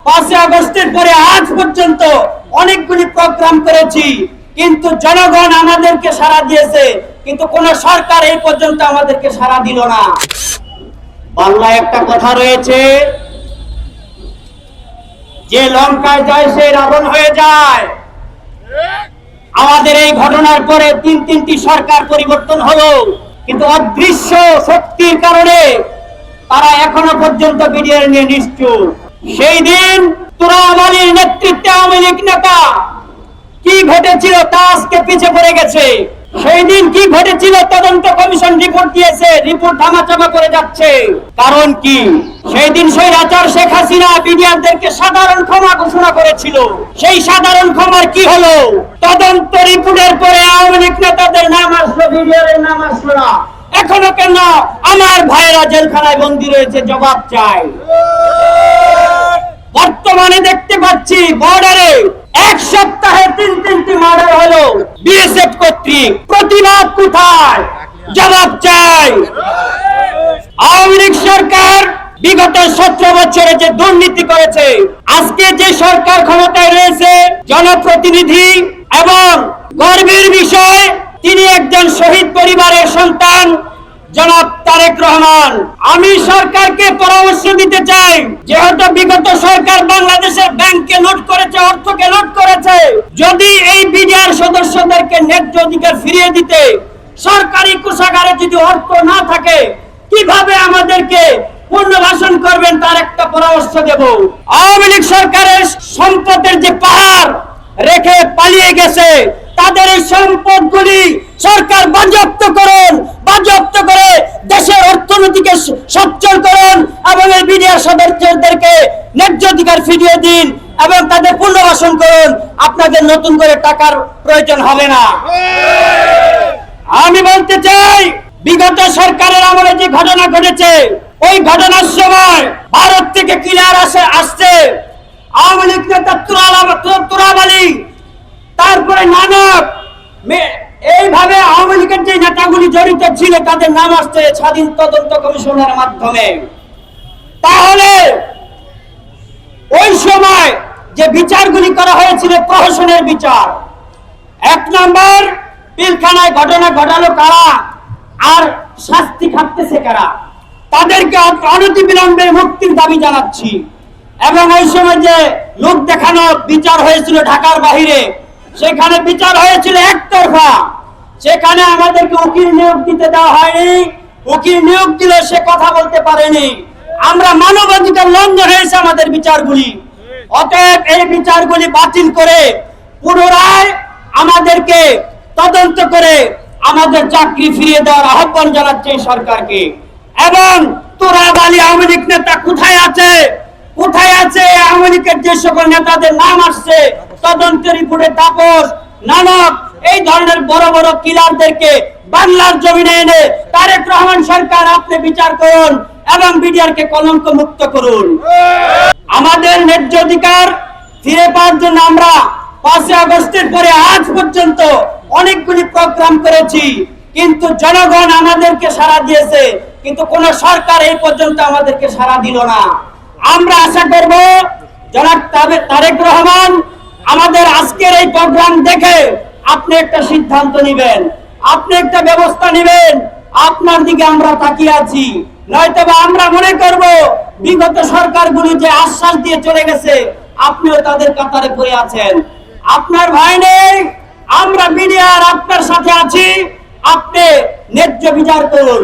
5 আগস্টের পরে আজ পর্যন্ত অনেকগুলি প্রোগ্রাম করেছি, কিন্তু জনগণ আমাদেরকে সাড়া দিয়েছে, কিন্তু কোন সরকার এই পর্যন্ত আমাদেরকে সাড়া দিল না। বাংলায় একটা কথা রয়েছে, যে লঙ্কায় যায় সে রাবণ হয়ে যায়। আমাদের এই ঘটনার পরে তিনটি সরকার পরিবর্তন হলো, কিন্তু অদৃশ্য শক্তির কারণে তারা এখনো পর্যন্ত বিডিআর নিয়ে নিশ্চুপ। সেই দিন তুরাবালির নেতৃত্বে আওয়ামী লীগ নেতা কি ঘটেছিল তা আজকে পিছে পড়ে গেছে। সেই দিন কি ঘটেছিল তদন্ত কমিশন রিপোর্ট দিয়েছে, রিপোর্ট ধামাচাপা করে যাচ্ছে। কারণ কি? সেই দিন স্বৈরাচার শেখ হাসিনা বিডিআরদেরকে সাধারণ ক্ষমা ঘোষণা করেছিল। সেই সাধারণ ক্ষমার কি হলো? তদন্ত রিপোর্টের পরে আওয়ামী লীগ নেতাদের নাম আসলো, বিডিআরের নাম আসলো না। এখনো কেন আমার ভাইরা জেলখানায় বন্দী রয়েছে? জবাব চাই। বর্তমানে দেখতে পাচ্ছি বর্ডারে এক সপ্তাহে তিনটি মার্ডার হলো বিএসএফ কর্তৃক। প্রতিবাদ কোথায়? জবাব চাই। আওয়ামী লীগ সরকার বিগত 17 বছরে যে দুর্নীতি করেছে, আজকে যে সরকার ক্ষমতায় রয়েছে, জনপ্রতিনিধি এবং গর্বের বিষয় তিনি একজন শহীদ পরিবারের সন্তান জনাব তারেক রহমান। আমি সরকারকে পরামর্শ দিতে চাই, যেহেতু বিগত সরকার বাংলাদেশের ব্যাংকে লুট করেছে, অর্থকে লুট করেছে, যদি এই বিডিআর সদস্যদেরকে ন্যায্য অধিকার ফিরিয়ে দিতে সরকারি কোষাগারে যদি অর্থ না থাকে, কিভাবে আমাদেরকে পুনর্বাসন করবেন তার একটা পরামর্শ দেব। আওয়ামী লীগ সরকারের সম্পদের যে পাহাড় রেখে পালিয়ে গেছে, তাদের এই সম্পদগুলি সরকার বাজেয়াপ্ত করুন, বাজেয়াপ্ত করে দেশের অর্থনীতিকে সচ্ছল করুন এবং এই বিডিআর সদস্যদেরকে ন্যায্য অধিকার ফিরিয়ে দিন এবং তাদের পুনর্বাসন করুন। আপনাদের নতুন করে টাকার প্রয়োজন হবে না। আমি বলতে চাই, বিগত সরকারের আমলে যে ঘটনা ঘটেছে, ওই ঘটনার সময় ভারত থেকে ক্লিয়ার আসছে আওয়ামী লীগ নেতা তুরাবালি, তারপরে নানক, এইভাবে আওয়ামী লীগের যে নেতাগুলি জড়িত ছিল তাদের নাম আসছে স্বাধীন তদন্ত কমিশনের মাধ্যমে। তাহলে ওই সময় যে বিচারগুলি করা হয়েছিল প্রহসনের বিচার, 1 নম্বর পিলখানায় ঘটনা ঘটালো কারা আর শাস্তি খাটতেছে কারা, তাদেরকে অনতিবিলম্বে মুক্তির দাবি জানাচ্ছি। এবং ওই সময় যে লোক দেখানো বিচার হয়েছিল ঢাকার বাহিরে, সেখানে বিচার হয়েছিল একতরফা, সেখানে আমাদেরকে উকিল নিয়োগ দিতে দেওয়া হয়নি। উকিল নিয়োগ দিলে সে কথা বলতে পারেনি। আমরা মানবাধিকার লঙ্ঘন হয়েছে আমাদের বিচারগুলি। অতএব এই বিচারগুলি বাতিল করে পুনরায় আমাদেরকে তদন্ত করে আমাদের চাকরি ফিরিয়ে দেওয়ার আহ্বান জানাচ্ছে সরকারকে। এবং তুরাবালি আওয়ামী লীগ নেতা কোথায় আছে? কোথায় আছে আওয়ামী লীগের যে সকল নেতাদের নাম আসছে তদন্ত রিপোর্টে, তাপস, নানক, এই ধরনের বড় বড় কিলারদেরকে বাংলার জমিনে এনে তারেক রহমান সরকার আপনি বিচার করুন এবং বিডিআরকে কলঙ্ক মুক্ত করুন। আমাদের ন্যায্য অধিকার ফিরে পাওয়ার জন্য আমরা 5 আগস্টের পরে আজ পর্যন্ত অনেকগুলি প্রোগ্রাম করেছি, কিন্তু জনগণ আমাদেরকে সাড়া দিয়েছে, কিন্তু কোন সরকার এই পর্যন্ত আমাদেরকে সাড়া দিল না। আমরা আশা করব জনাব তারেক রহমান আমাদের আজকের এই প্রোগ্রাম দেখে আপনি একটা সিদ্ধান্ত নেবেন, আপনি একটা ব্যবস্থা নেবেন। আপনার দিকে আমরা তাকিয়ে আছি, নয়তোবা আমরা মনে করব বিগত সরকারগুলি যে আশ্বাস দিয়ে চলে গেছে আপনিও তাদের কাতারে পড়ে আছেন। আপনার ভয় নেই, আমরা বিডিআর আপনার সাথে আছি, আপনি ন্যায্য বিচার করুন।